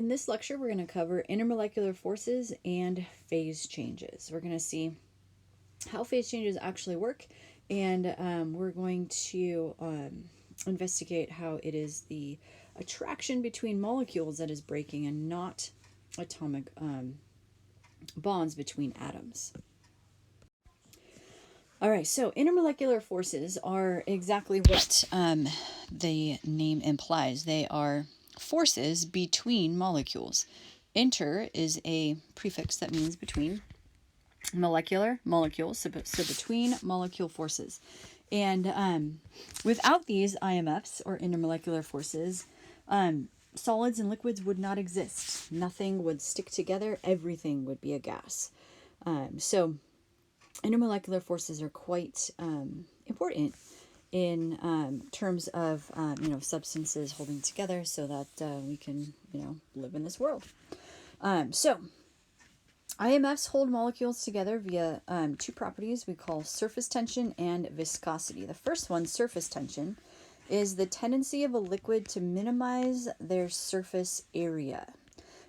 In this lecture, we're going to cover intermolecular forces and phase changes. We're going to see how phase changes actually work, and we're going to investigate how it is the attraction between molecules that is breaking and not atomic bonds between atoms. All right, so intermolecular forces are exactly what the name implies. They are forces between molecules. Inter is a prefix that means between. Molecular, molecules, so between molecule forces. And without these IMFs, or intermolecular forces, solids and liquids would not exist. Nothing would stick together. Everything would be a gas. So intermolecular forces are quite important in terms of substances holding together so that we can live in this world. So IMFs hold molecules together via two properties we call surface tension and viscosity. The first one, surface tension, is the tendency of a liquid to minimize their surface area.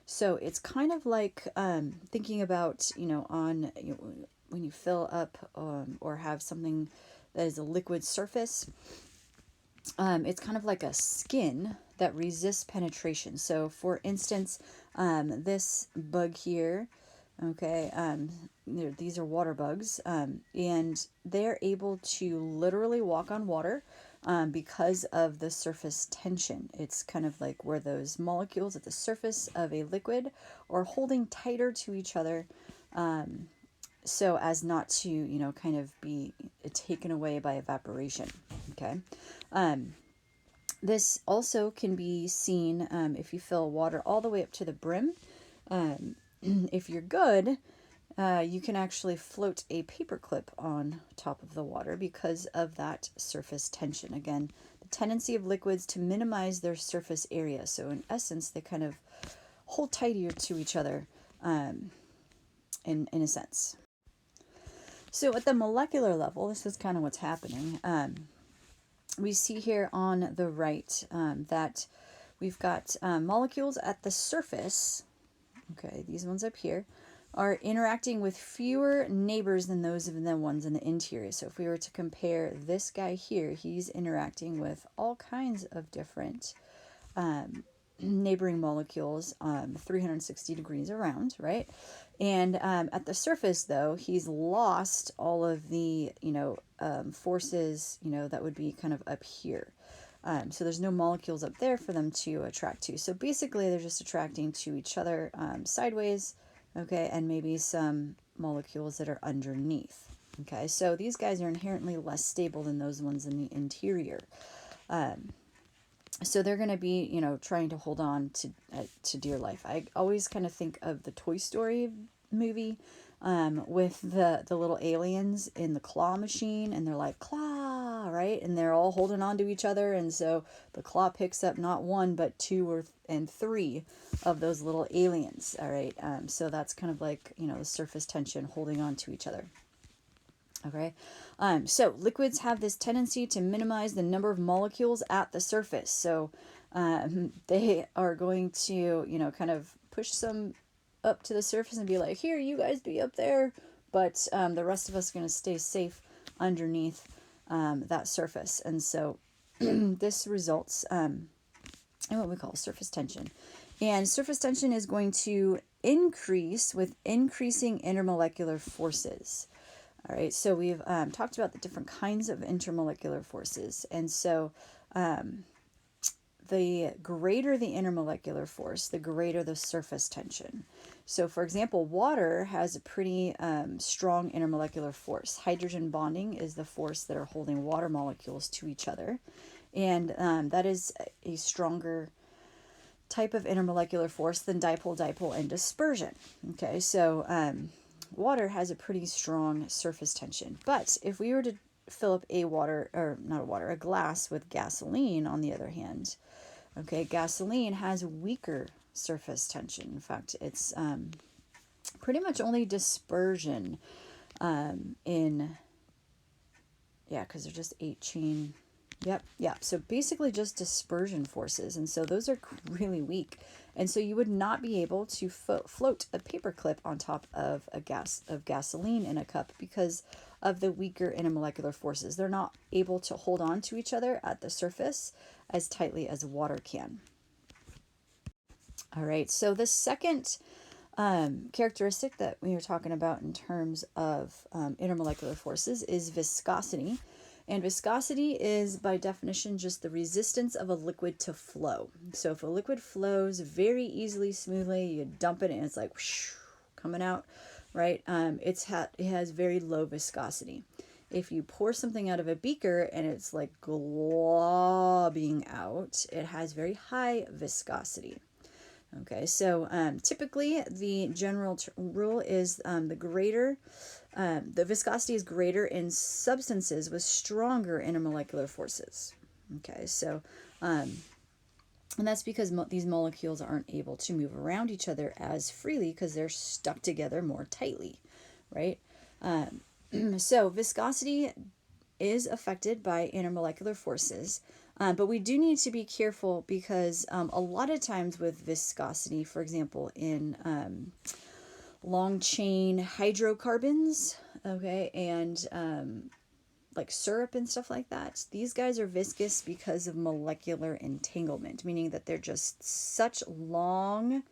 So it's kind of like thinking about, when you fill up or have something that is a liquid surface, it's kind of like a skin that resists penetration. So for instance, this bug here, okay, these are water bugs, and they're able to literally walk on water because of the surface tension. It's kind of like where those molecules at the surface of a liquid are holding tighter to each other, so as not to, kind of be taken away by evaporation, okay? This also can be seen if you fill water all the way up to the brim. If you're good, you can actually float a paperclip on top of the water because of that surface tension. Again, the tendency of liquids to minimize their surface area. So in essence, they kind of hold tighter to each other in a sense. So at the molecular level, this is kind of what's happening. We see here on the right that we've got molecules at the surface. Okay, these ones up here are interacting with fewer neighbors than those of the ones in the interior. So if we were to compare this guy here, he's interacting with all kinds of different neighboring molecules 360 degrees around, right? And at the surface, though, he's lost all of the, forces, that would be kind of up here. So there's no molecules up there for them to attract to. So basically, they're just attracting to each other sideways, okay, and maybe some molecules that are underneath. Okay, so these guys are inherently less stable than those ones in the interior. So they're going to be, trying to hold on to dear life. I always kind of think of the Toy Story movie with the little aliens in the claw machine, and they're like, claw, right? And they're all holding on to each other, and so the claw picks up not one, but two and three of those little aliens, all right? So that's kind of like, the surface tension holding on to each other. Okay, so liquids have this tendency to minimize the number of molecules at the surface. So they are going to, kind of push some up to the surface and be like, here, you guys be up there. But the rest of us are going to stay safe underneath that surface. And so this results in what we call surface tension. And surface tension is going to increase with increasing intermolecular forces. All right, so we've talked about the different kinds of intermolecular forces. And so the greater the intermolecular force, the greater the surface tension. So for example, water has a pretty strong intermolecular force. Hydrogen bonding is the force that are holding water molecules to each other. And that is a stronger type of intermolecular force than dipole, and dispersion. Okay, so water has a pretty strong surface tension. But if we were to fill up a glass with gasoline, on the other hand, okay, gasoline has weaker surface tension. In fact, it's pretty much only dispersion because they're just 8-chain Yep. Yeah. So basically just dispersion forces. And so those are really weak. And so you would not be able to float a paper clip on top of gasoline in a cup because of the weaker intermolecular forces. They're not able to hold on to each other at the surface as tightly as water can. All right. So the second characteristic that we were talking about in terms of intermolecular forces is viscosity. And viscosity is, by definition, just the resistance of a liquid to flow. So if a liquid flows very easily, smoothly, you dump it and it's like whoosh, coming out, right? It has very low viscosity. If you pour something out of a beaker and it's like globbing out, it has very high viscosity. Okay, so typically the general rule is the viscosity is greater in substances with stronger intermolecular forces. Okay, so, and that's because these molecules aren't able to move around each other as freely because they're stuck together more tightly, right? So viscosity is affected by intermolecular forces. But we do need to be careful because a lot of times with viscosity, for example, in long chain hydrocarbons, okay, and like syrup and stuff like that, these guys are viscous because of molecular entanglement, meaning that they're just such long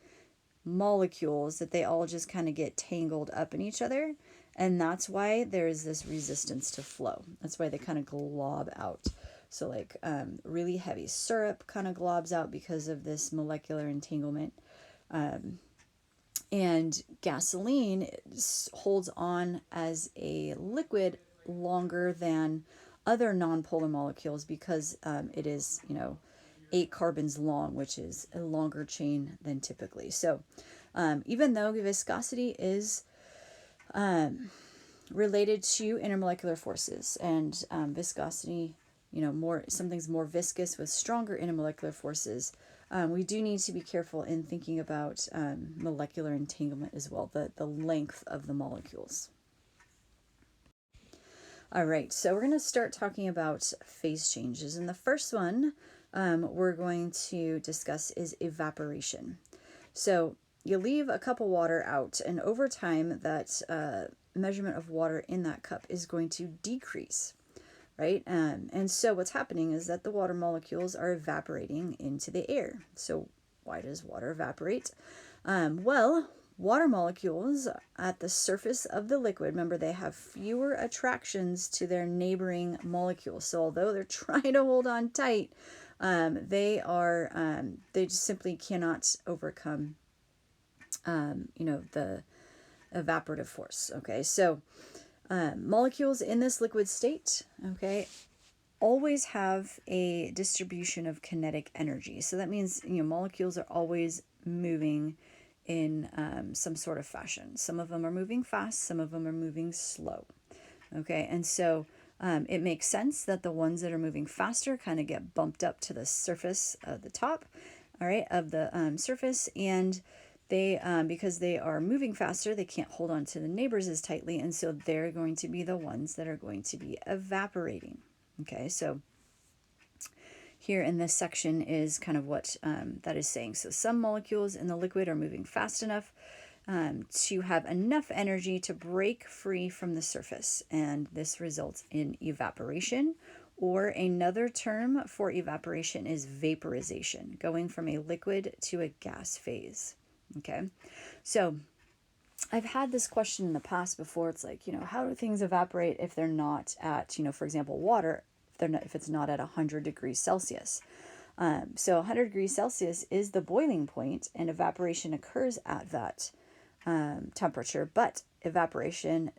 molecules that they all just kind of get tangled up in each other. And that's why there's this resistance to flow. That's why they kind of glob out. So like really heavy syrup kind of globs out because of this molecular entanglement. And gasoline holds on as a liquid longer than other nonpolar molecules because it is, 8 carbons long, which is a longer chain than typically. So even though viscosity is related to intermolecular forces and viscosity, something's more viscous with stronger intermolecular forces, we do need to be careful in thinking about molecular entanglement as well, the length of the molecules. All right, so we're going to start talking about phase changes. And the first one we're going to discuss is evaporation. So you leave a cup of water out, and over time, that measurement of water in that cup is going to decrease, right? And so what's happening is that the water molecules are evaporating into the air. So why does water evaporate? Well, water molecules at the surface of the liquid, remember, they have fewer attractions to their neighboring molecules. So although they're trying to hold on tight, they just simply cannot overcome, the evaporative force. Okay, so molecules in this liquid state, okay, always have a distribution of kinetic energy. So that means, molecules are always moving in some sort of fashion. Some of them are moving fast, some of them are moving slow. Okay, and so it makes sense that the ones that are moving faster kind of get bumped up to the surface of the top, all right, of the surface, and they, because they are moving faster, they can't hold on to the neighbors as tightly, and so they're going to be the ones that are going to be evaporating. Okay, so here in this section is kind of what that is saying. So some molecules in the liquid are moving fast enough to have enough energy to break free from the surface, and this results in evaporation, or another term for evaporation is vaporization, going from a liquid to a gas phase. Okay, so I've had this question in the past before. It's like, how do things evaporate if they're not at, for example, water, if it's not at 100 degrees Celsius. So 100 degrees Celsius is the boiling point, and evaporation occurs at that temperature, but evaporation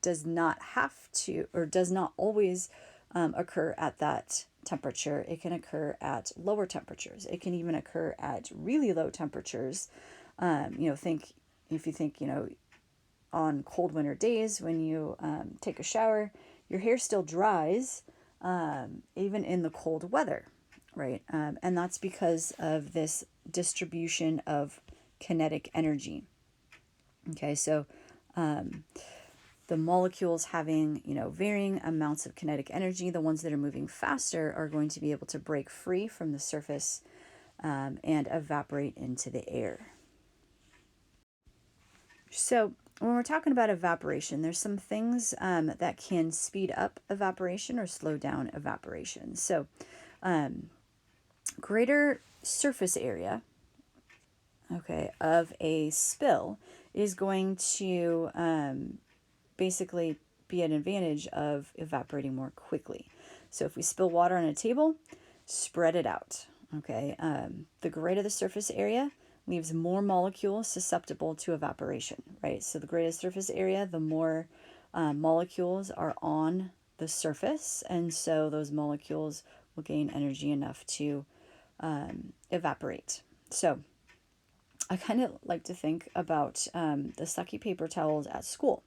does not have to, or does not always occur at that temperature. It can occur at lower temperatures. It can even occur at really low temperatures. If you think, on cold winter days when you take a shower, your hair still dries even in the cold weather, right? And that's because of this distribution of kinetic energy. Okay, so the molecules having, varying amounts of kinetic energy, the ones that are moving faster are going to be able to break free from the surface and evaporate into the air. So when we're talking about evaporation, there's some things that can speed up evaporation or slow down evaporation. So greater surface area, okay, of a spill is going to basically be an advantage of evaporating more quickly. So if we spill water on a table, spread it out, okay? The greater the surface area leaves more molecules susceptible to evaporation, right? So the greater surface area, the more molecules are on the surface, and so those molecules will gain energy enough to evaporate. So I kind of like to think about the sucky paper towels at school.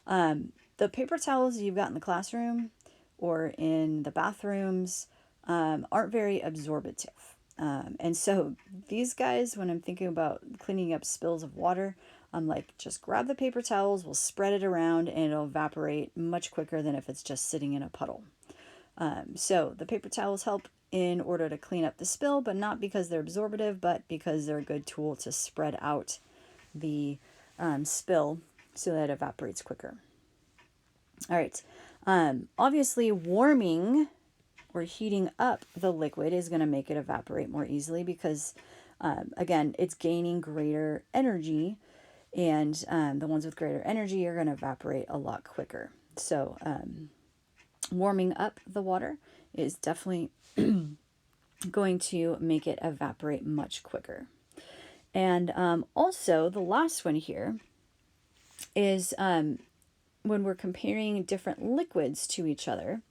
The paper towels you've got in the classroom or in the bathrooms aren't very absorbative. And so these guys, when I'm thinking about cleaning up spills of water, I'm like, just grab the paper towels, we'll spread it around, and it'll evaporate much quicker than if it's just sitting in a puddle. So the paper towels help in order to clean up the spill, but not because they're absorbative, but because they're a good tool to spread out the spill so that it evaporates quicker. All right. Obviously, warming or heating up the liquid is going to make it evaporate more easily because, again, it's gaining greater energy, and the ones with greater energy are going to evaporate a lot quicker. So warming up the water is definitely going to make it evaporate much quicker. And also, the last one here is when we're comparing different liquids to each other,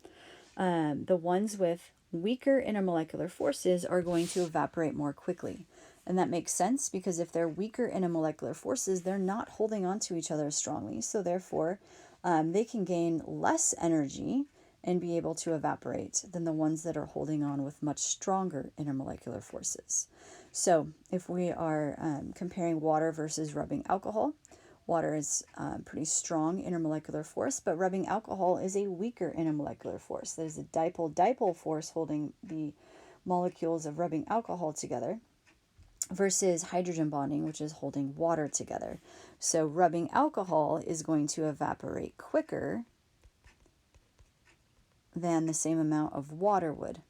the ones with weaker intermolecular forces are going to evaporate more quickly. And that makes sense because if they're weaker intermolecular forces, they're not holding on to each other strongly. So therefore, they can gain less energy and be able to evaporate than the ones that are holding on with much stronger intermolecular forces. So if we are comparing water versus rubbing alcohol, water is pretty strong intermolecular force, but rubbing alcohol is a weaker intermolecular force. There's a dipole-dipole force holding the molecules of rubbing alcohol together versus hydrogen bonding, which is holding water together. So rubbing alcohol is going to evaporate quicker than the same amount of water would,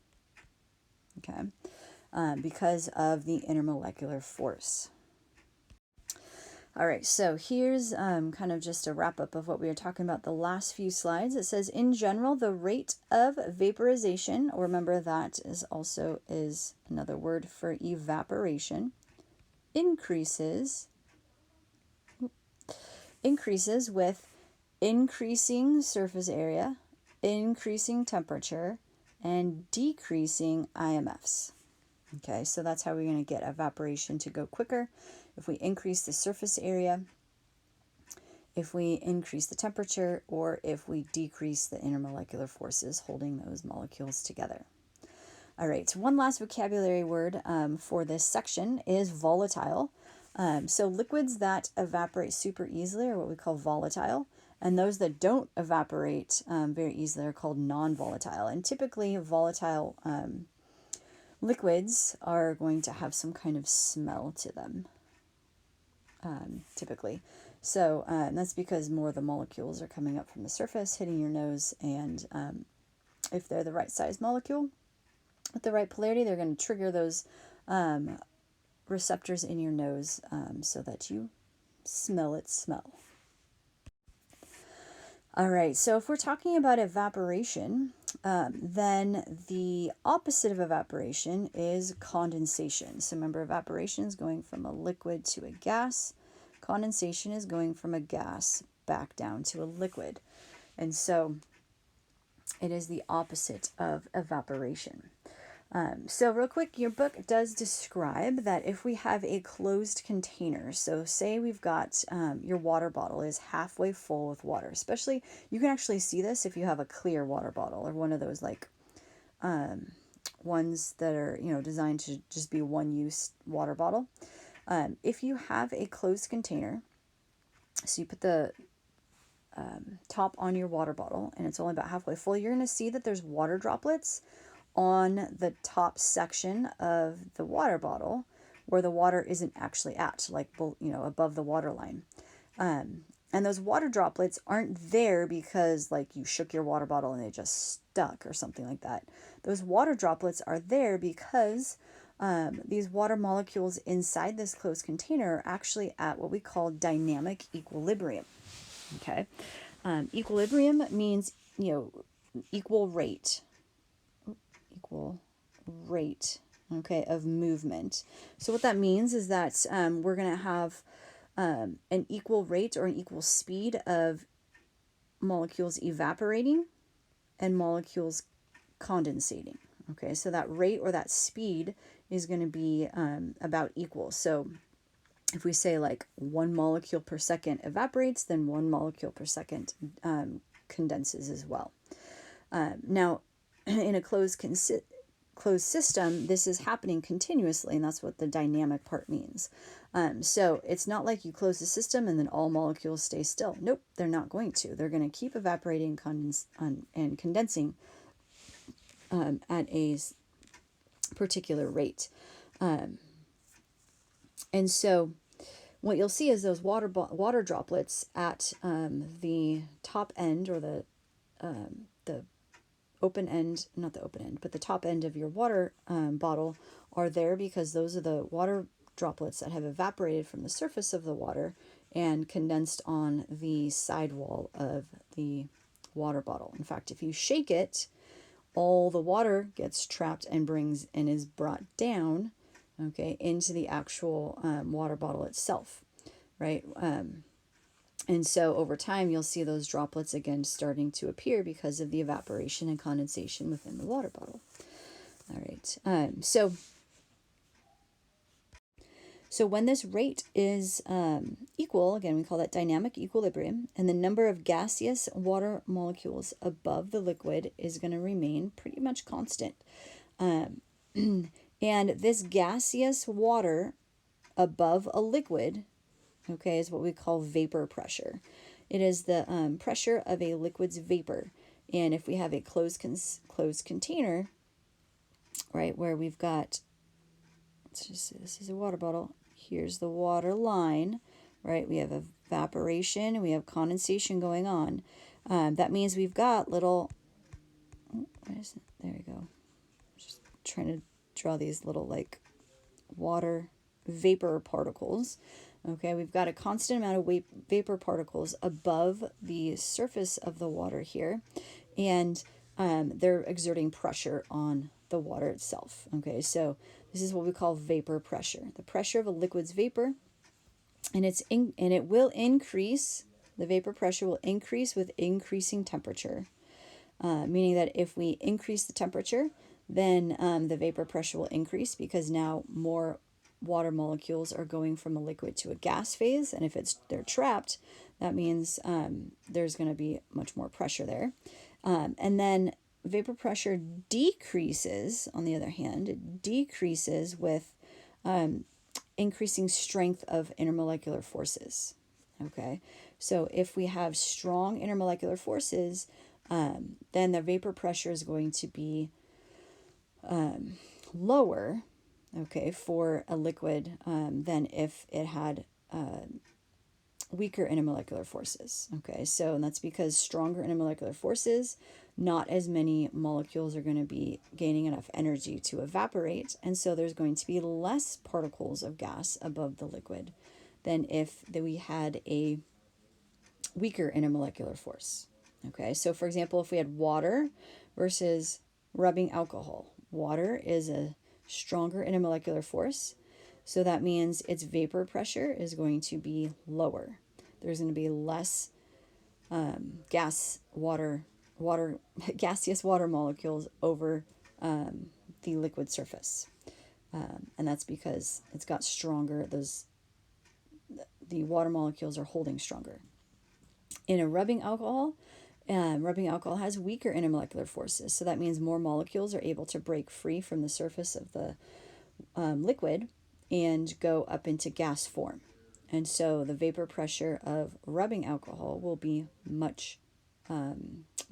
okay, because of the intermolecular force. All right, so here's kind of just a wrap up of what we were talking about the last few slides. It says, in general, the rate of vaporization, or remember that is also is another word for evaporation, increases with increasing surface area, increasing temperature, and decreasing IMFs. Okay, so that's how we're going to get evaporation to go quicker. If we increase the surface area, if we increase the temperature, or if we decrease the intermolecular forces holding those molecules together. All right, so one last vocabulary word for this section is volatile. So liquids that evaporate super easily are what we call volatile, and those that don't evaporate very easily are called non-volatile. And typically volatile liquids are going to have some kind of smell to them, typically. So that's because more of the molecules are coming up from the surface, hitting your nose, and if they're the right size molecule with the right polarity, they're going to trigger those receptors in your nose so that you smell its smell. All right, so if we're talking about evaporation, then the opposite of evaporation is condensation. So remember, evaporation is going from a liquid to a gas. Condensation is going from a gas back down to a liquid. And so it is the opposite of evaporation. So real quick, your book does describe that if we have a closed container, so say we've got your water bottle is halfway full with water, especially you can actually see this if you have a clear water bottle or one of those like ones that are, designed to just be one use water bottle. If you have a closed container, so you put the top on your water bottle and it's only about halfway full, you're going to see that there's water droplets on the top section of the water bottle where the water isn't actually at, like, above the water line. And those water droplets aren't there because, like, you shook your water bottle and they just stuck or something like that. Those water droplets are there because these water molecules inside this closed container are actually at what we call dynamic equilibrium. Okay. Equilibrium means, equal rate, okay, of movement. So what that means is that we're going to have an equal rate or an equal speed of molecules evaporating and molecules condensating. Okay, so that rate or that speed is going to be about equal. So if we say like 1 molecule per second evaporates, then 1 molecule per second condenses as well. Now, in a closed system, this is happening continuously, and that's what the dynamic part means. So it's not like you close the system and then all molecules stay still. Nope, they're not going to. They're going to keep evaporating and condensing at a particular rate. And so what you'll see is those water droplets at the top end, or the open end, not the open end, but the top end of your water bottle are there because those are the water droplets that have evaporated from the surface of the water and condensed on the sidewall of the water bottle. In fact, if you shake it, all the water gets trapped and is brought down, okay, into the actual water bottle itself, right? And so over time, you'll see those droplets again starting to appear because of the evaporation and condensation within the water bottle. All right. So when this rate is equal, again, we call that dynamic equilibrium, and the number of gaseous water molecules above the liquid is going to remain pretty much constant. And this gaseous water above a liquid, okay, is what we call vapor pressure. It is the pressure of a liquid's vapor. And if we have a closed container, right, where we've got, let's just say this is a water bottle, here's the water line, right, we have evaporation and we have condensation going on. That means we've got little, there we go, just trying to draw these little like water vapor particles. Okay, we've got a constant amount of vapor particles above the surface of the water here, and they're exerting pressure on the water itself. Okay, so this is what we call vapor pressure, the pressure of a liquid's vapor, and it will increase. The vapor pressure will increase with increasing temperature, meaning that if we increase the temperature, then the vapor pressure will increase because now more water molecules are going from a liquid to a gas phase, and if they're trapped, that means there's going to be much more pressure there. And then vapor pressure decreases, on the other hand, it decreases with increasing strength of intermolecular forces. Okay, so if we have strong intermolecular forces, then the vapor pressure is going to be lower, okay, for a liquid than if it had weaker intermolecular forces. Okay, so and that's because stronger intermolecular forces, not as many molecules are going to be gaining enough energy to evaporate, and so there's going to be less particles of gas above the liquid than if we had a weaker intermolecular force. Okay, so for example, if we had water versus rubbing alcohol, water is a stronger intermolecular force, so that means its vapor pressure is going to be lower. There's going to be less gaseous water molecules over the liquid surface, and that's because it's got stronger. The water molecules are holding stronger. In a rubbing alcohol has weaker intermolecular forces, so that means more molecules are able to break free from the surface of the liquid and go up into gas form. And so the vapor pressure of rubbing alcohol will be much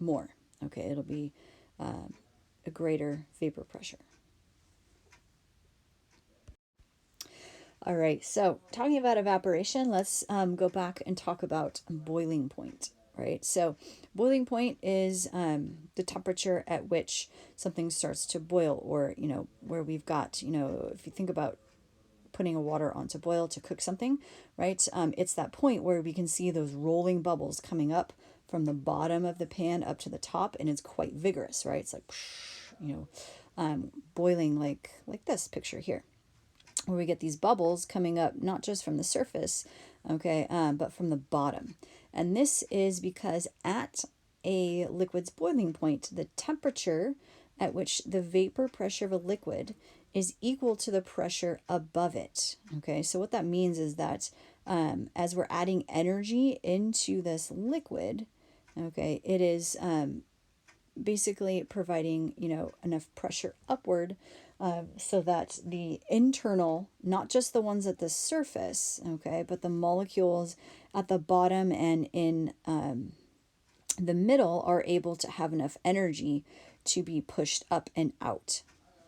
more. Okay, it'll be a greater vapor pressure. All right, so talking about evaporation, let's go back and talk about boiling point, right? So boiling point is the temperature at which something starts to boil, or, where we've got, if you think about putting a water on to boil to cook something, right? It's that point where we can see those rolling bubbles coming up from the bottom of the pan up to the top, and it's quite vigorous, right? It's like, boiling like this picture here, where we get these bubbles coming up not just from the surface, okay, but from the bottom. And this is because at a liquid's boiling point, the temperature at which the vapor pressure of a liquid is equal to the pressure above it. Okay, so what that means is that as we're adding energy into this liquid, okay, it is basically providing, enough pressure upward so that the internal, not just the ones at the surface, okay, but the molecules at the bottom and in the middle are able to have enough energy to be pushed up and out.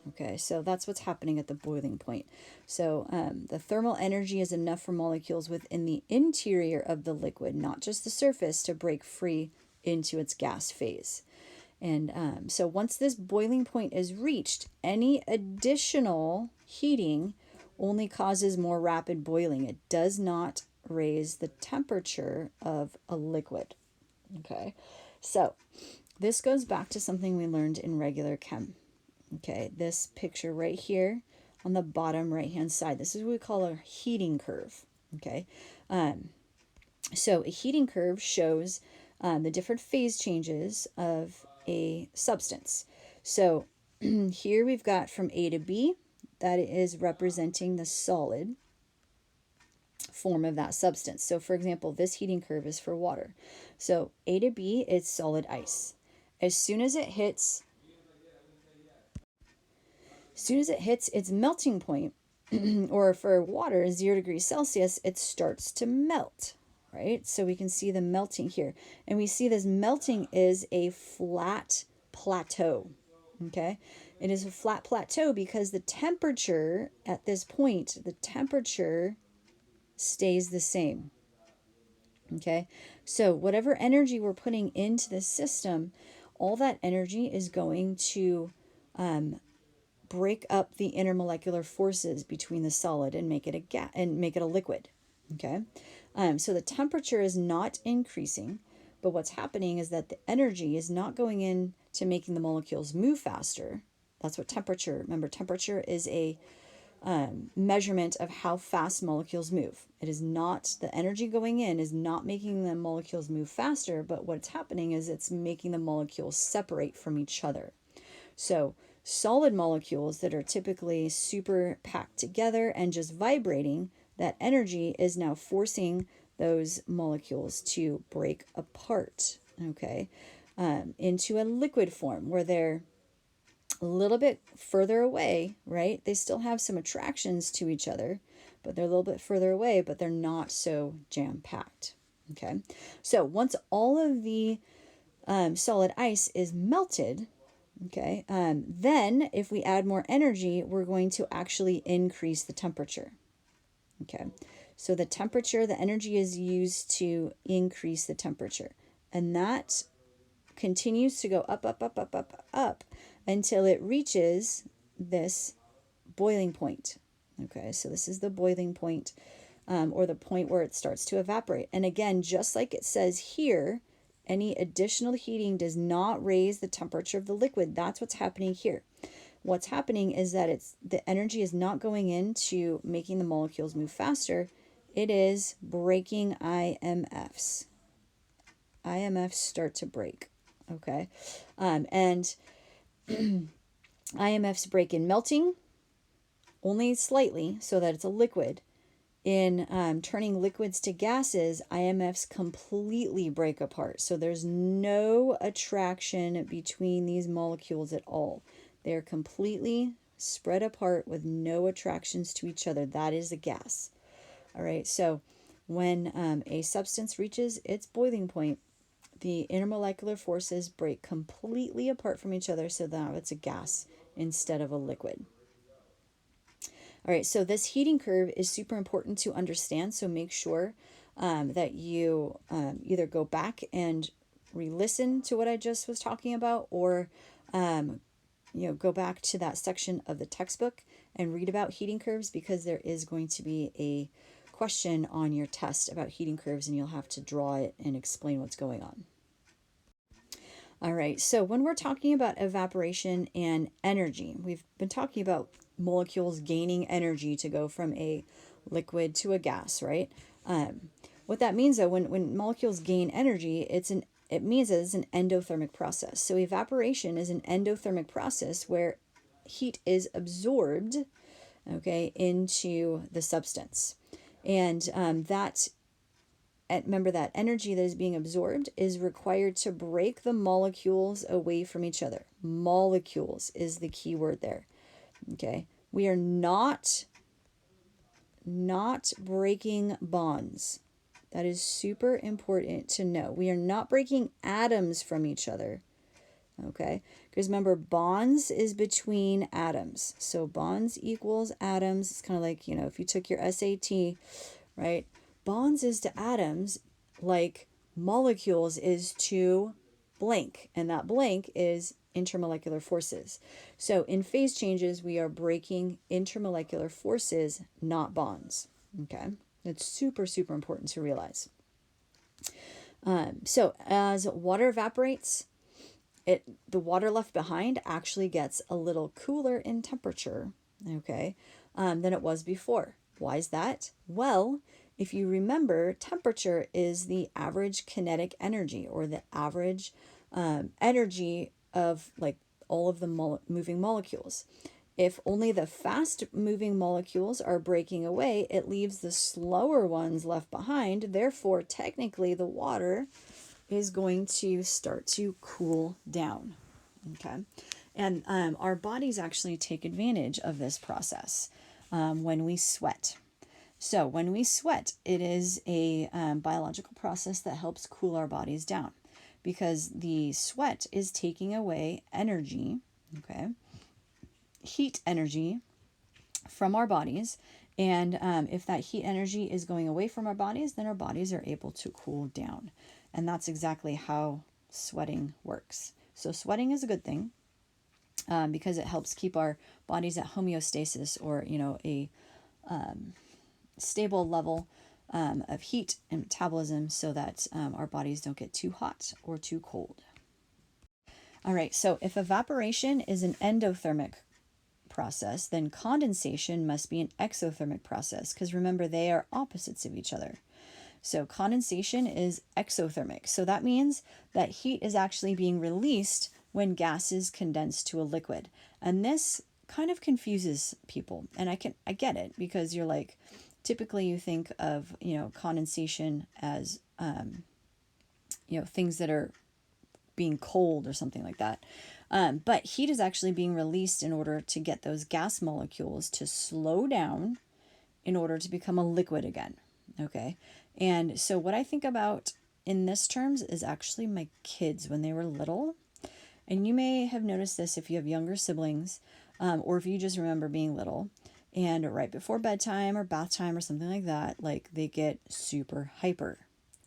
Okay, so that's what's happening at the boiling point. So the thermal energy is enough for molecules within the interior of the liquid, not just the surface, to break free into its gas phase. And so once this boiling point is reached, any additional heating only causes more rapid boiling. It does not raise the temperature of a liquid. Okay, so this goes back to something we learned in regular chem. Okay, this picture right here on the bottom right hand side, this is what we call a heating curve. Okay, so a heating curve shows the different phase changes of a substance. So here we've got from A to B, that is representing the solid form of that substance. So for example, this heating curve is for water. So A to B is solid ice. As soon as it hits its melting point, or for water, 0 degrees Celsius, it starts to melt, right? So we can see the melting here. And we see this melting is a flat plateau, okay? It is a flat plateau because the temperature at this point, the temperature stays the same, okay? So whatever energy we're putting into the system, all that energy is going to break up the intermolecular forces between the solid and make it a gas and make it a liquid. Okay, so the temperature is not increasing, but what's happening is that the energy is not going in to making the molecules move faster. That's what temperature. Remember, temperature is a measurement of how fast molecules move. It is not, the energy going in is not making the molecules move faster, but what's happening is it's making the molecules separate from each other. So solid molecules that are typically super packed together and just vibrating, that energy is now forcing those molecules to break apart, okay, into a liquid form where they're a little bit further away, right? They still have some attractions to each other, but they're a little bit further away, but they're not so jam-packed, okay? So once all of the solid ice is melted, okay, then if we add more energy, we're going to actually increase the temperature. Okay, so the temperature, the energy is used to increase the temperature, and that continues to go up, up, up, up, up, up until it reaches this boiling point. Okay, so this is the boiling point, or the point where it starts to evaporate. And again, just like it says here, any additional heating does not raise the temperature of the liquid. That's what's happening here. What's happening is that the energy is not going into making the molecules move faster. It is breaking IMFs. IMFs start to break. Okay, and IMFs break in melting only slightly so that it's a liquid. In turning liquids to gases, IMFs completely break apart. So there's no attraction between these molecules at all. They're completely spread apart with no attractions to each other. That is a gas. All right, so when a substance reaches its boiling point, the intermolecular forces break completely apart from each other, so now it's a gas instead of a liquid. All right, so this heating curve is super important to understand, so make sure that you either go back and re-listen to what I just was talking about, or go back to that section of the textbook and read about heating curves, because there is going to be a question on your test about heating curves, and you'll have to draw it and explain what's going on. All right, so when we're talking about evaporation and energy, we've been talking about molecules gaining energy to go from a liquid to a gas, right? What that means, though, when molecules gain energy, it means that it's an endothermic process. So evaporation is an endothermic process where heat is absorbed, okay, into the substance. And remember that energy that is being absorbed is required to break the molecules away from each other. Molecules is the key word there. Okay, we are not breaking bonds. That is super important to know. We are not breaking atoms from each other. Okay, because remember, bonds is between atoms. So bonds equals atoms. It's kind of like, if you took your SAT, right? Bonds is to atoms like molecules is to blank, and that blank is intermolecular forces. So in phase changes, we are breaking intermolecular forces, not bonds. Okay, that's super, super important to realize. So as water evaporates, the water left behind actually gets a little cooler in temperature, okay, than it was before. Why is that? Well, if you remember, temperature is the average kinetic energy, or the average energy of like all of the moving molecules. If only the fast moving molecules are breaking away, it leaves the slower ones left behind. Therefore, technically, the water is going to start to cool down. Okay. And our bodies actually take advantage of this process when we sweat. So when we sweat, it is a biological process that helps cool our bodies down, because the sweat is taking away energy, okay, heat energy from our bodies. And if that heat energy is going away from our bodies, then our bodies are able to cool down. And that's exactly how sweating works. So sweating is a good thing because it helps keep our bodies at homeostasis, or a stable level of heat and metabolism, so that our bodies don't get too hot or too cold. All right, so if evaporation is an endothermic process, then condensation must be an exothermic process, because remember, they are opposites of each other. So condensation is exothermic. So that means that heat is actually being released when gases condense to a liquid. And this kind of confuses people. And I get it, because you're like, typically you think of, condensation as, things that are being cold or something like that. But heat is actually being released in order to get those gas molecules to slow down in order to become a liquid again. Okay. And so what I think about in this terms is actually my kids when they were little. And you may have noticed this if you have younger siblings, or if you just remember being little. And right before bedtime or bath time or something like that, like they get super hyper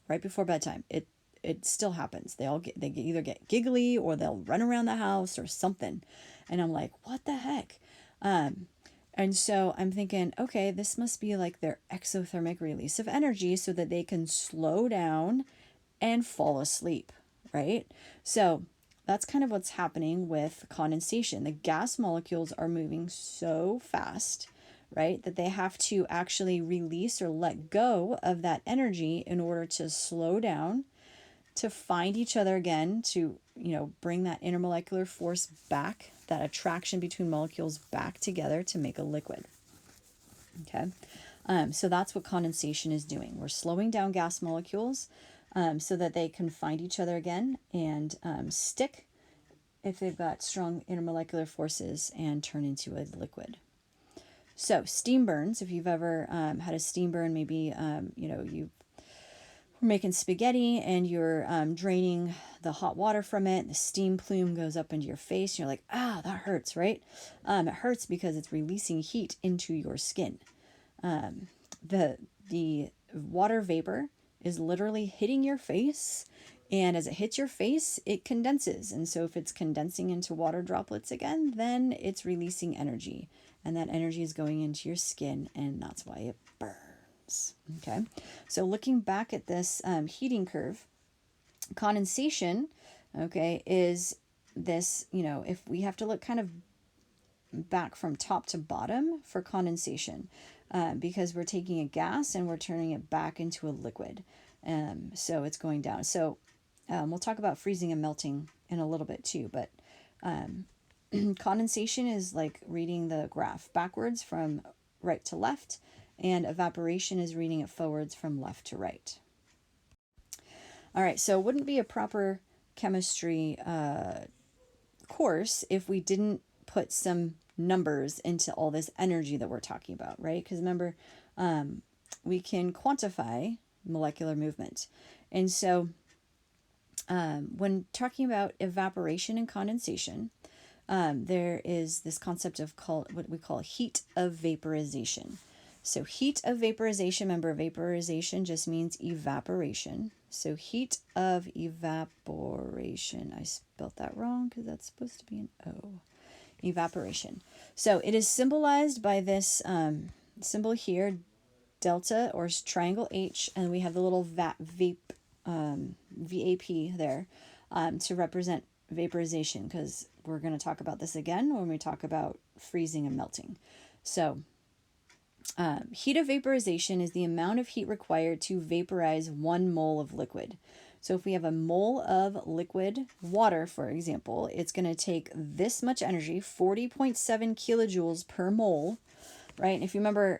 right before bedtime. It still happens. They either get giggly, or they'll run around the house or something. And I'm like, what the heck? And so I'm thinking, okay, this must be like their exothermic release of energy so that they can slow down and fall asleep, right? So that's kind of what's happening with condensation. The gas molecules are moving so fast, right, that they have to actually release or let go of that energy in order to slow down, to find each other again, to, bring that intermolecular force back, that attraction between molecules back together to make a liquid. Okay. So that's what condensation is doing. We're slowing down gas molecules so that they can find each other again and stick if they've got strong intermolecular forces and turn into a liquid. So steam burns, if you've ever had a steam burn, maybe, you were making spaghetti and you're draining the hot water from it, the steam plume goes up into your face, and you're like, ah, that hurts, right? It hurts because it's releasing heat into your skin. The water vapor is literally hitting your face, and as it hits your face, it condenses. And so if it's condensing into water droplets again, then it's releasing energy, and that energy is going into your skin, and that's why it burns. Okay, so looking back at this heating curve, condensation, okay, is this, if we have to look kind of back from top to bottom for condensation, because we're taking a gas and we're turning it back into a liquid. So it's going down. So we'll talk about freezing and melting in a little bit too, but condensation is like reading the graph backwards from right to left, and evaporation is reading it forwards from left to right. All right, so it wouldn't be a proper chemistry course if we didn't put some numbers into all this energy that we're talking about, right? Because remember, we can quantify molecular movement. And so when talking about evaporation and condensation, there is this concept of what we call heat of vaporization. So heat of vaporization, remember vaporization just means evaporation. So heat of evaporation, I spelled that wrong because that's supposed to be an O. Evaporation. So it is symbolized by this symbol here, delta or triangle H, and we have the little VAP there to represent vaporization, because we're going to talk about this again when we talk about freezing and melting. So heat of vaporization is the amount of heat required to vaporize 1 mole of liquid. So if we have a mole of liquid water, for example, it's going to take this much energy, 40.7 kilojoules per mole, right? And if you remember,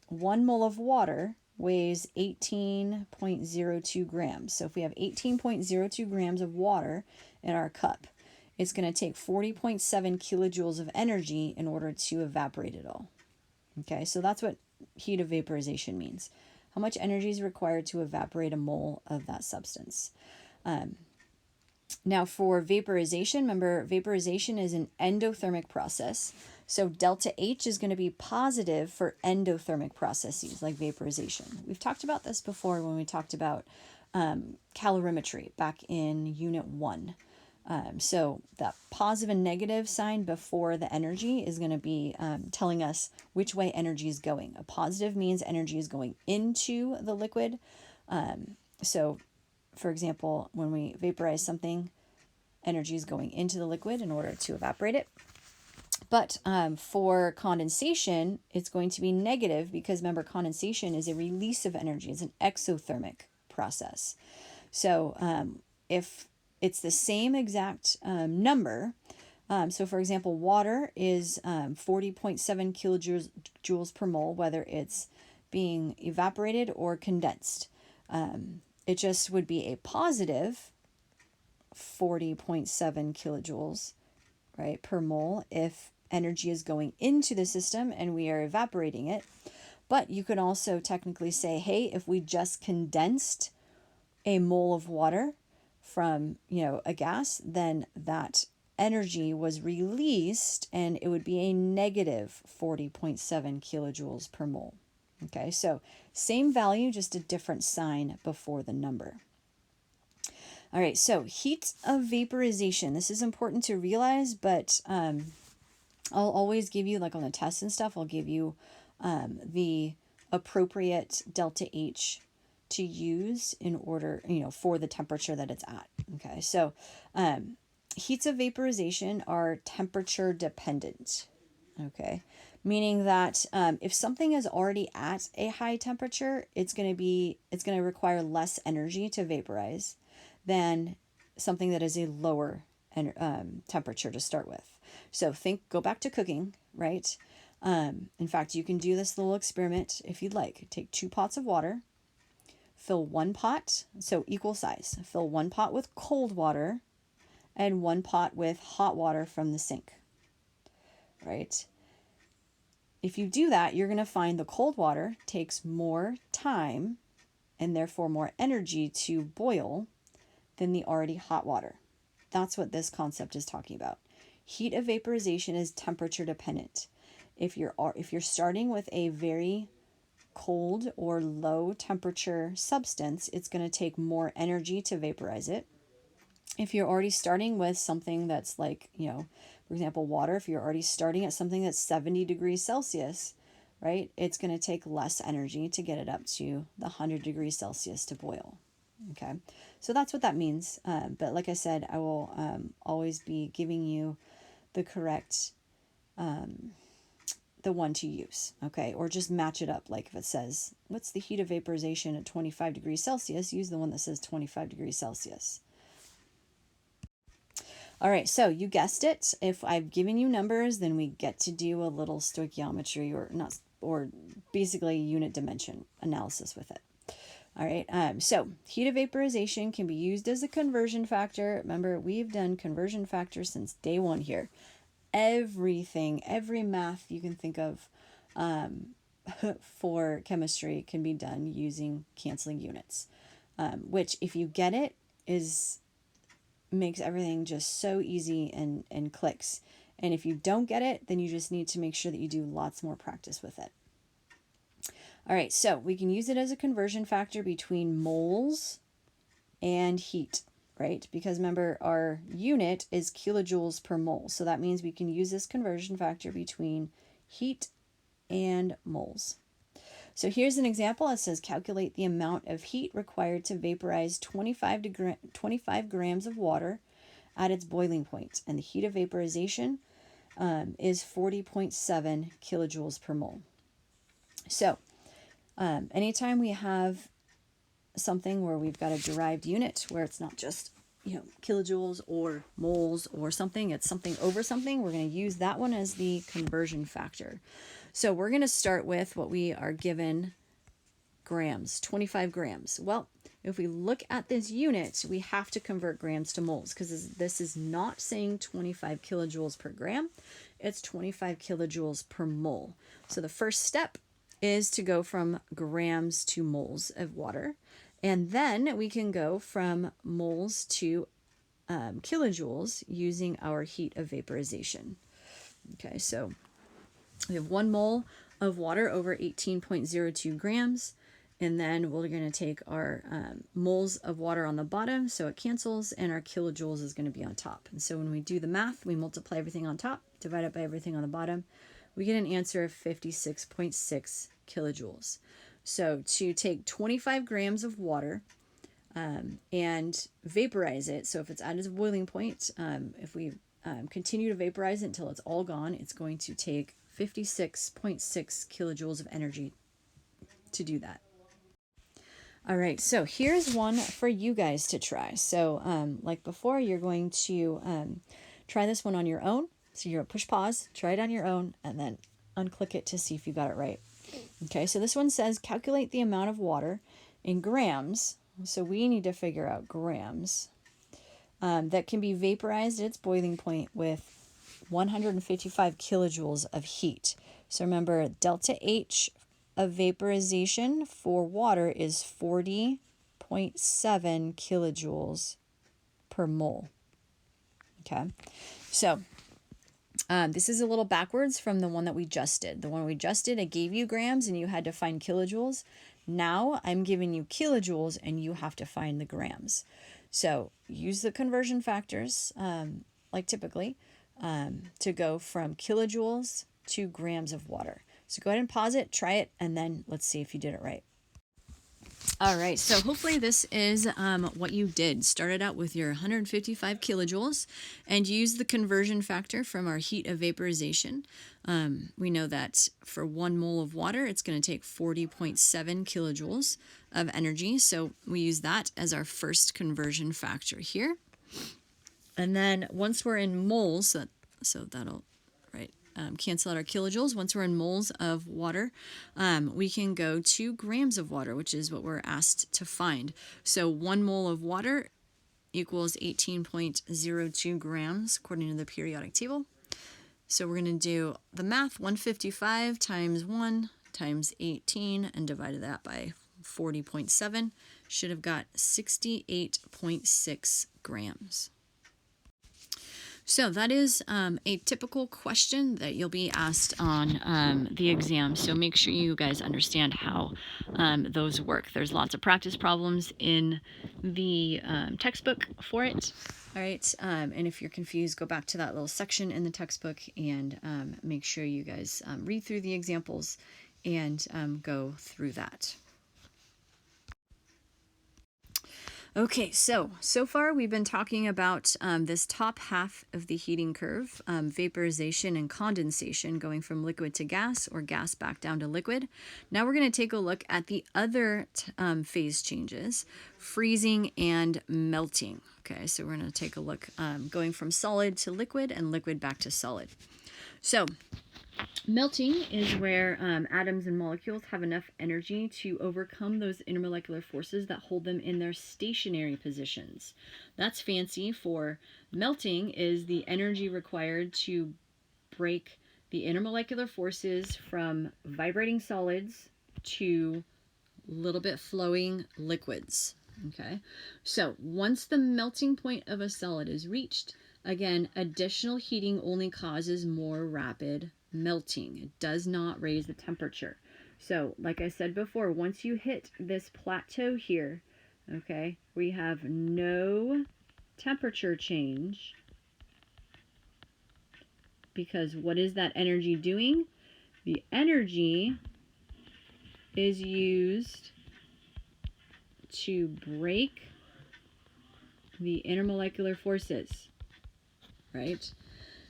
1 mole of water weighs 18.02 grams. So if we have 18.02 grams of water in our cup, it's going to take 40.7 kilojoules of energy in order to evaporate it all. Okay, so that's what heat of vaporization means. How much energy is required to evaporate a mole of that substance? Now for vaporization, remember vaporization is an endothermic process. So delta H is going to be positive for endothermic processes like vaporization. We've talked about this before when we talked about calorimetry back in Unit 1. So that positive and negative sign before the energy is going to be telling us which way energy is going. A positive means energy is going into the liquid. So, for example, when we vaporize something, energy is going into the liquid in order to evaporate it. But for condensation, it's going to be negative because remember, condensation is a release of energy. It's an exothermic process. So if it's the same exact number, so for example, water is 40.7 kilojoules per mole, whether it's being evaporated or condensed. It just would be a positive 40.7 kilojoules, right, per mole if energy is going into the system and we are evaporating it. But you could also technically say, hey, if we just condensed a mole of water from, a gas, then that energy was released and it would be a negative 40.7 kilojoules per mole. Okay, so same value, just a different sign before the number. All right, so heat of vaporization. This is important to realize, but I'll always give you, like on the tests and stuff, I'll give you the appropriate delta H to use in order, for the temperature that it's at. Okay, so heats of vaporization are temperature dependent. Okay, meaning that if something is already at a high temperature, it's going to require less energy to vaporize than something that is a lower temperature to start with. So go back to cooking, right? In fact, you can do this little experiment if you'd like. Take 2 pots of water, fill 1 pot, so equal size, fill 1 pot with cold water and 1 pot with hot water from the sink, right? if you do that, you're going to find the cold water takes more time and therefore more energy to boil than the already hot water. That's what this concept is talking about. Heat of vaporization is temperature dependent. If you're starting with a very cold or low temperature substance, it's going to take more energy to vaporize it. If you're already starting with something that's like, for example, water, if you're already starting at something that's 70 degrees Celsius, right, it's going to take less energy to get it up to the 100 degrees Celsius to boil. Okay, so that's what that means. But like I said, I will always be giving you the correct, the one to use, okay? Or just match it up. Like if it says, what's the heat of vaporization at 25 degrees Celsius, use the one that says 25 degrees Celsius. All right, so you guessed it. If I've given you numbers, then we get to do a little stoichiometry or basically unit dimension analysis with it. All right, so heat of vaporization can be used as a conversion factor. Remember, we've done conversion factors since day one here. Everything, every math you can think of for chemistry can be done using canceling units, which if you get it makes everything just so easy and clicks. And if you don't get it, then you just need to make sure that you do lots more practice with it. All right, so we can use it as a conversion factor between moles and heat, right? Because remember, our unit is kilojoules per mole. So that means we can use this conversion factor between heat and moles. So here's an example. It says calculate the amount of heat required to vaporize 25 grams of water at its boiling point. And the heat of vaporization is 40.7 kilojoules per mole. So anytime we have something where we've got a derived unit where it's not just kilojoules or moles or something, it's something over something, we're going to use that one as the conversion factor. So we're going to start with what we are given, grams, 25 grams. Well, if we look at this unit, we have to convert grams to moles because this is not saying 25 kilojoules per gram, it's 25 kilojoules per mole. So the first step is to go from grams to moles of water. And then we can go from moles to kilojoules using our heat of vaporization. Okay, so we have 1 mole of water over 18.02 grams. And then we're going to take our moles of water on the bottom, so it cancels, and our kilojoules is going to be on top. And so when we do the math, we multiply everything on top, divide it by everything on the bottom. We get an answer of 56.6 kilojoules. So to take 25 grams of water and vaporize it, so if it's at its boiling point, if we continue to vaporize it until it's all gone, it's going to take 56.6 kilojoules of energy to do that. All right, so here's one for you guys to try. So like before, you're going to try this one on your own. So you're going to push pause, try it on your own, and then unclick it to see if you got it right. Okay, so this one says calculate the amount of water in grams. So we need to figure out grams that can be vaporized at its boiling point with 155 kilojoules of heat. So remember, delta H of vaporization for water is 40.7 kilojoules per mole. Okay, so this is a little backwards from the one that we just did. The one we just did, I gave you grams and you had to find kilojoules. Now I'm giving you kilojoules and you have to find the grams. So use the conversion factors, like typically, to go from kilojoules to grams of water. So go ahead and pause it, try it, and then let's see if you did it right. All right, so hopefully this is what you did. Started out with your 155 kilojoules and used the conversion factor from our heat of vaporization. We know that for 1 mole of water, it's going to take 40.7 kilojoules of energy. So we use that as our first conversion factor here. And then once we're in moles, so that'll, right, cancel out our kilojoules. Once we're in moles of water, we can go to grams of water, which is what we're asked to find. So 1 mole of water equals 18.02 grams, according to the periodic table. So we're going to do the math, 155 times 1 times 18 and divided that by 40.7. Should have got 68.6 grams. So that is a typical question that you'll be asked on the exam. So make sure you guys understand how those work. There's lots of practice problems in the textbook for it. All right, and if you're confused, go back to that little section in the textbook and make sure you guys read through the examples and go through that. Okay, so far we've been talking about this top half of the heating curve, vaporization and condensation, going from liquid to gas or gas back down to liquid. Now we're going to take a look at the other phase changes, freezing and melting. Okay, so we're going to take a look going from solid to liquid and liquid back to solid. So melting is where atoms and molecules have enough energy to overcome those intermolecular forces that hold them in their stationary positions. That's fancy for melting is the energy required to break the intermolecular forces from vibrating solids to a little bit flowing liquids. Okay, so once the melting point of a solid is reached, again, additional heating only causes more rapid melting. It does not raise the temperature. So like I said before, once you hit this plateau here, okay, we have no temperature change, because what is that energy doing? The energy is used to break the intermolecular forces, right?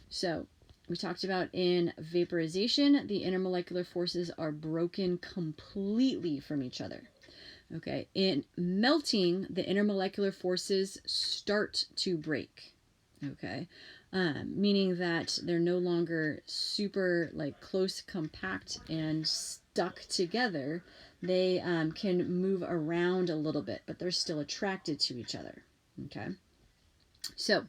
So we talked about in vaporization, the intermolecular forces are broken completely from each other. Okay, in melting, the intermolecular forces start to break. Okay, meaning that they're no longer super like close, compact, and stuck together. They can move around a little bit, but they're still attracted to each other. Okay. So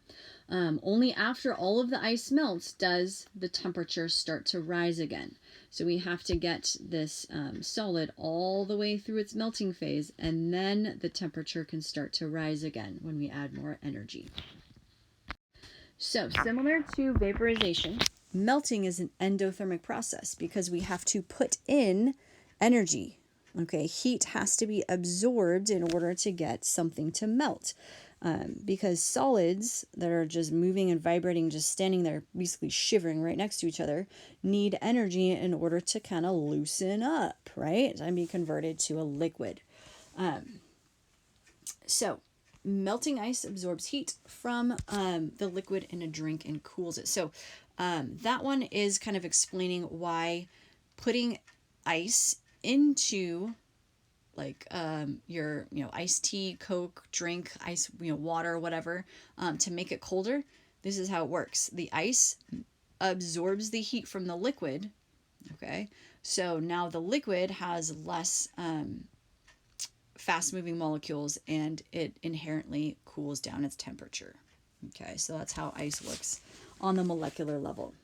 only after all of the ice melts does the temperature start to rise again. So we have to get this solid all the way through its melting phase, and then the temperature can start to rise again when we add more energy. So similar to vaporization, melting is an endothermic process because we have to put in energy. Okay, heat has to be absorbed in order to get something to melt. Because solids that are just moving and vibrating, just standing there, basically shivering right next to each other, need energy in order to kind of loosen up, right? And be converted to a liquid. So melting ice absorbs heat from the liquid in a drink and cools it. So that one is kind of explaining why putting ice into like your iced tea, Coke, drink, ice, water, whatever, to make it colder. This is how it works. The ice absorbs the heat from the liquid. Okay, so now the liquid has less fast-moving molecules, and it inherently cools down its temperature. Okay, so that's how ice works on the molecular level.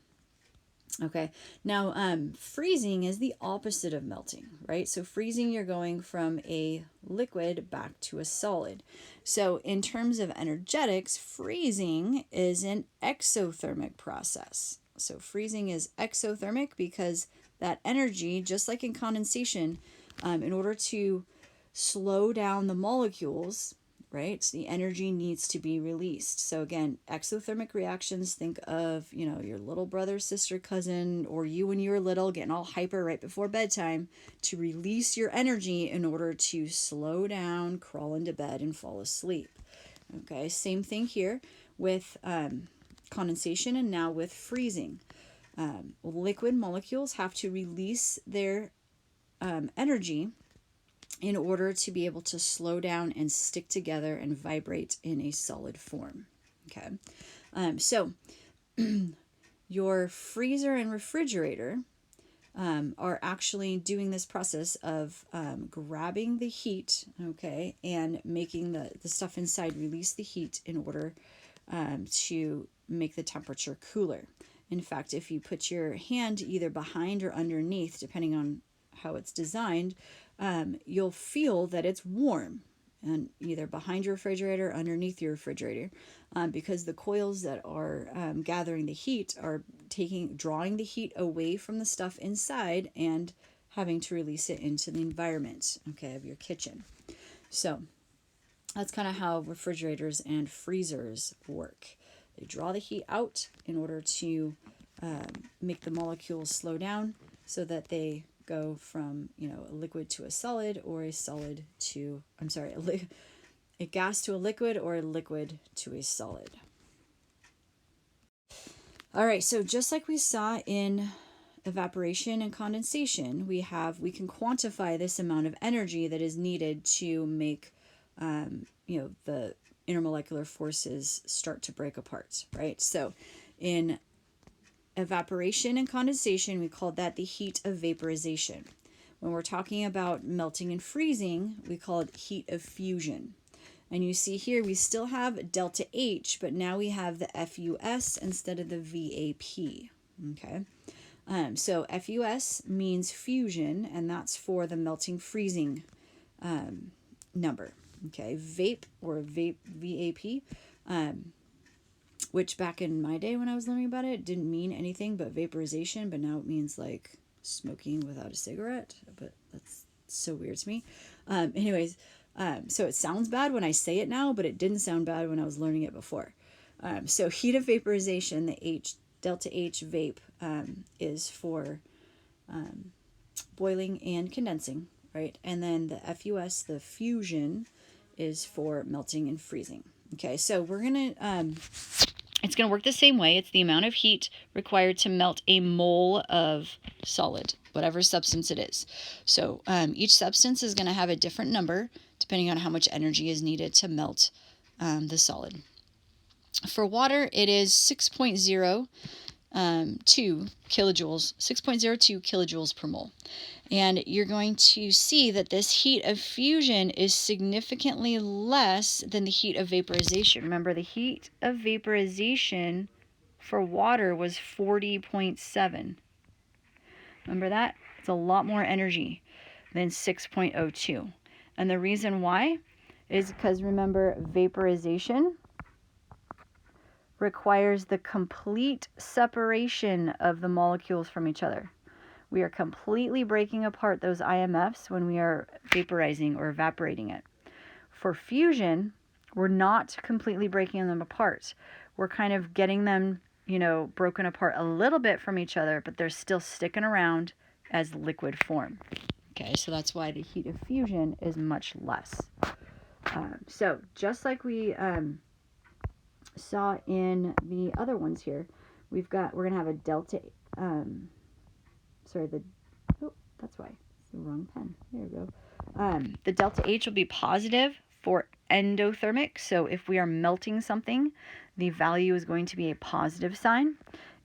Okay, now freezing is the opposite of melting, right? So freezing, you're going from a liquid back to a solid. So in terms of energetics, freezing is an exothermic process. So freezing is exothermic because that energy, just like in condensation, in order to slow down the molecules, right, the energy needs to be released. So again, exothermic reactions, think of, your little brother, sister, cousin, or you when you were little getting all hyper right before bedtime to release your energy in order to slow down, crawl into bed, and fall asleep. Okay, same thing here with condensation and now with freezing. Liquid molecules have to release their energy in order to be able to slow down and stick together and vibrate in a solid form. Okay, so your freezer and refrigerator are actually doing this process of grabbing the heat, okay, and making the stuff inside release the heat in order to make the temperature cooler. In fact, if you put your hand either behind or underneath, depending on how it's designed, you'll feel that it's warm, and either behind your refrigerator, underneath your refrigerator, because the coils that are gathering the heat are drawing the heat away from the stuff inside and having to release it into the environment, okay, of your kitchen. So that's kind of how refrigerators and freezers work. They draw the heat out in order to make the molecules slow down so that they go from, a liquid to a solid, or a solid to, a gas to a liquid, or a liquid to a solid. All right, so just like we saw in evaporation and condensation, we can quantify this amount of energy that is needed to make, the intermolecular forces start to break apart, right? So in evaporation and condensation, we call that the heat of vaporization. When we're talking about melting and freezing, we call it heat of fusion. And you see here, we still have delta H, but now we have the FUS instead of the VAP, okay? So FUS means fusion, and that's for the melting freezing number, okay? VAP, or VAP, which back in my day when I was learning about it, didn't mean anything but vaporization, but now it means like smoking without a cigarette, but that's so weird to me. So it sounds bad when I say it now, but it didn't sound bad when I was learning it before. So heat of vaporization, the delta H vape, is for boiling and condensing, right? And then the FUS, the fusion, is for melting and freezing. Okay, so we're going to... it's going to work the same way. It's the amount of heat required to melt a mole of solid, whatever substance it is. So each substance is going to have a different number depending on how much energy is needed to melt the solid. For water, it is 6.02 kilojoules per mole. And you're going to see that this heat of fusion is significantly less than the heat of vaporization. Remember, the heat of vaporization for water was 40.7. Remember that? It's a lot more energy than 6.02. And the reason why is because, remember, vaporization requires the complete separation of the molecules from each other. We are completely breaking apart those IMFs when we are vaporizing or evaporating it. For fusion, we're not completely breaking them apart. We're kind of getting them, broken apart a little bit from each other, but they're still sticking around as liquid form. Okay, so that's why the heat of fusion is much less. So just like we saw in the other ones here, we're going to have a delta... that's why. It's the wrong pen. There we go. The delta H will be positive for endothermic. So if we are melting something, the value is going to be a positive sign.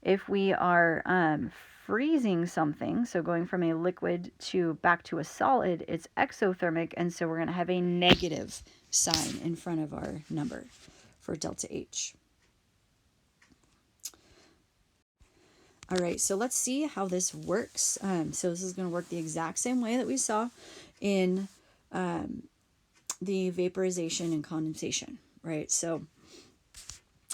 If we are freezing something, so going from a liquid back to a solid, it's exothermic, and so we're going to have a negative sign in front of our number for delta H. All right, so let's see how this works. So this is going to work the exact same way that we saw in the vaporization and condensation, right? So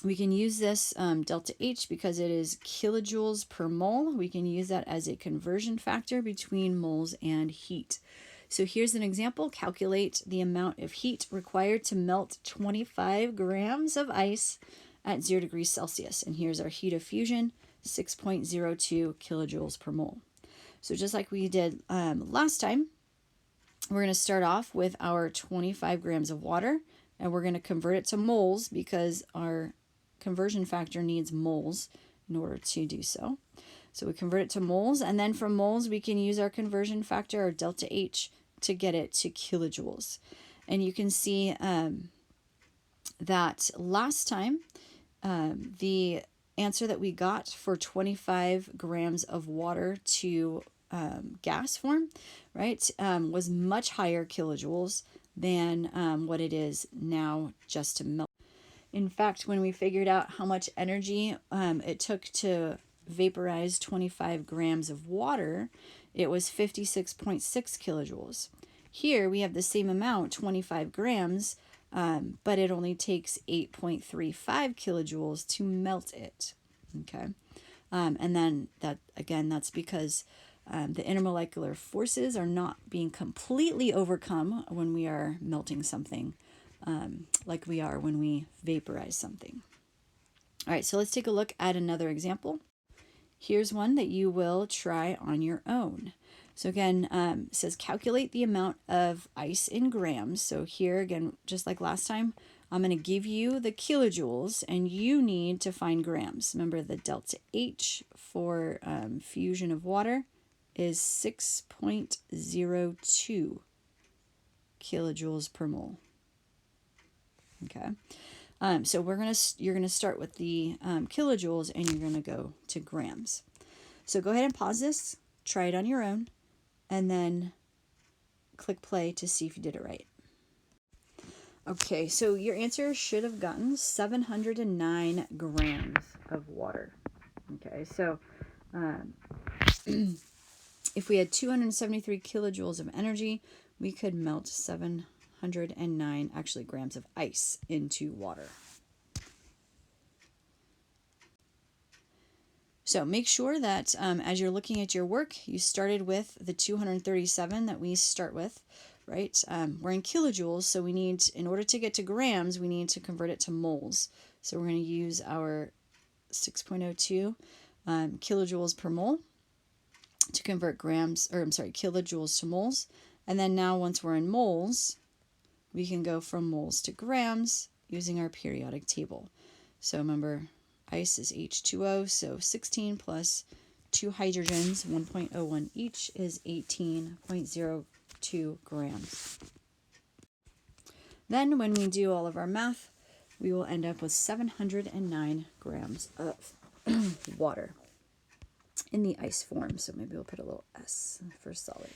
we can use this delta H because it is kilojoules per mole. We can use that as a conversion factor between moles and heat. So here's an example. Calculate the amount of heat required to melt 25 grams of ice at 0 degrees Celsius. And here's our heat of fusion, 6.02 kilojoules per mole. So just like we did last time, we're going to start off with our 25 grams of water, and we're going to convert it to moles because our conversion factor needs moles in order to do so. So we convert it to moles, and then from moles we can use our conversion factor, or delta H, to get it to kilojoules. And you can see that last time the answer that we got for 25 grams of water to gas form, right, was much higher kilojoules than what it is now just to melt. In fact, when we figured out how much energy it took to vaporized 25 grams of water, it was 56.6 kilojoules. Here we have the same amount, 25 grams, but it only takes 8.35 kilojoules to melt it. Okay. And then that's because the intermolecular forces are not being completely overcome when we are melting something, like we are when we vaporize something. All right, so let's take a look at another example. Here's one that you will try on your own. So again, it says calculate the amount of ice in grams. So here again, just like last time, I'm going to give you the kilojoules and you need to find grams. Remember the delta H for fusion of water is 6.02 kilojoules per mole. Okay. So you're gonna start with the kilojoules and you're gonna go to grams. So go ahead and pause this, try it on your own, and then click play to see if you did it right. Okay, so your answer should have gotten 709 grams of water. Okay, so if we had 273 kilojoules of energy, we could melt 709 actually grams of ice into water. So make sure that as you're looking at your work, you started with the 237 that we start with, right? We're in kilojoules, so we need, in order to get to grams, we need to convert it to moles. So we're going to use our 6.02 kilojoules per mole to convert kilojoules to moles. And then now once we're in moles, we can go from moles to grams using our periodic table. So remember, ice is H2O, so 16 plus 2 hydrogens, 1.01 each, is 18.02 grams. Then when we do all of our math, we will end up with 709 grams of water in the ice form. So maybe we'll put a little S for solid.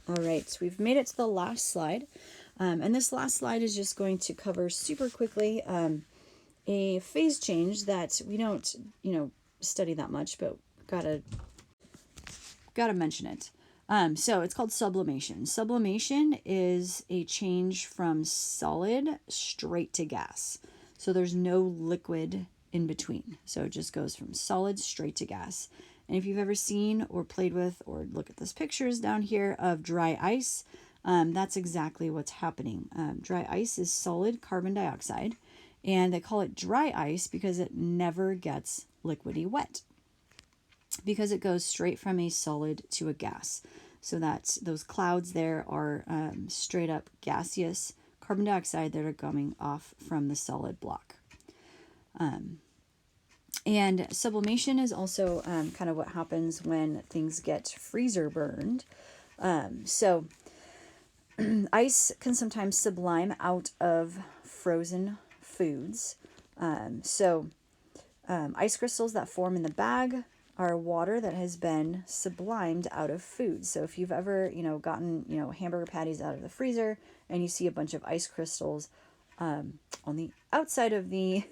All right, so we've made it to the last slide. And this last slide is just going to cover super quickly a phase change that we don't, study that much, but gotta mention it. So it's called sublimation. Sublimation is a change from solid straight to gas. So there's no liquid in between. So it just goes from solid straight to gas. And if you've ever seen or played with or look at those pictures down here of dry ice, that's exactly what's happening. Dry ice is solid carbon dioxide, and they call it dry ice because it never gets liquidy wet, because it goes straight from a solid to a gas. So that those clouds there are straight up gaseous carbon dioxide that are coming off from the solid block. And sublimation is also kind of what happens when things get freezer burned. So ice can sometimes sublime out of frozen foods. Ice crystals that form in the bag are water that has been sublimed out of food. So if you've ever, gotten, hamburger patties out of the freezer and you see a bunch of ice crystals on the outside of the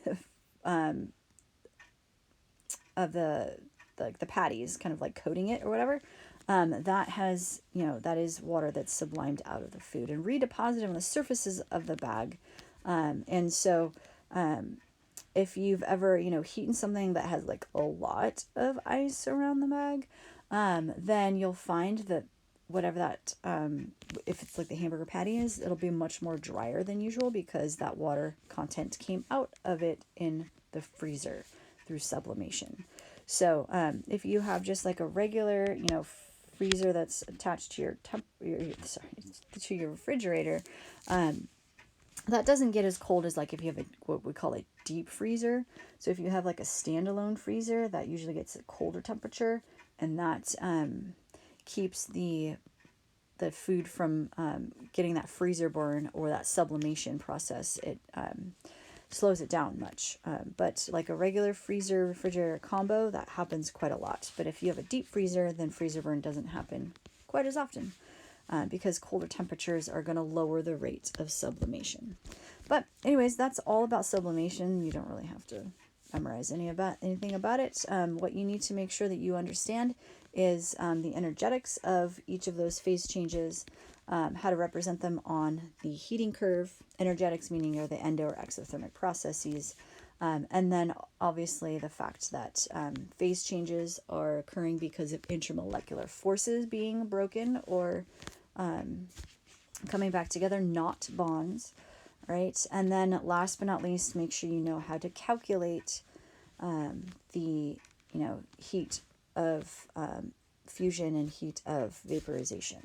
the patties, kind of like coating it or whatever, that is water that's sublimed out of the food and redeposited on the surfaces of the bag. If you've ever, heated something that has like a lot of ice around the bag, then you'll find that whatever that, if it's like the hamburger patty is, it'll be much more drier than usual because that water content came out of it in the freezer through sublimation. So if you have just like a regular, freezer that's attached to your refrigerator, that doesn't get as cold as like if you have what we call a deep freezer. So if you have like a standalone freezer, that usually gets a colder temperature, and that keeps the food from getting that freezer burn or that sublimation process. It slows it down much. But like a regular freezer refrigerator combo, that happens quite a lot. But if you have a deep freezer, then freezer burn doesn't happen quite as often. Because colder temperatures are going to lower the rate of sublimation. But anyways, that's all about sublimation. You don't really have to memorize anything about it. What you need to make sure that you understand is the energetics of each of those phase changes, how to represent them on the heating curve. Energetics meaning are the endo or exothermic processes. And then obviously the fact that phase changes are occurring because of intermolecular forces being broken or coming back together, not bonds, right? And then last but not least, make sure you know how to calculate the heat of fusion and heat of vaporization.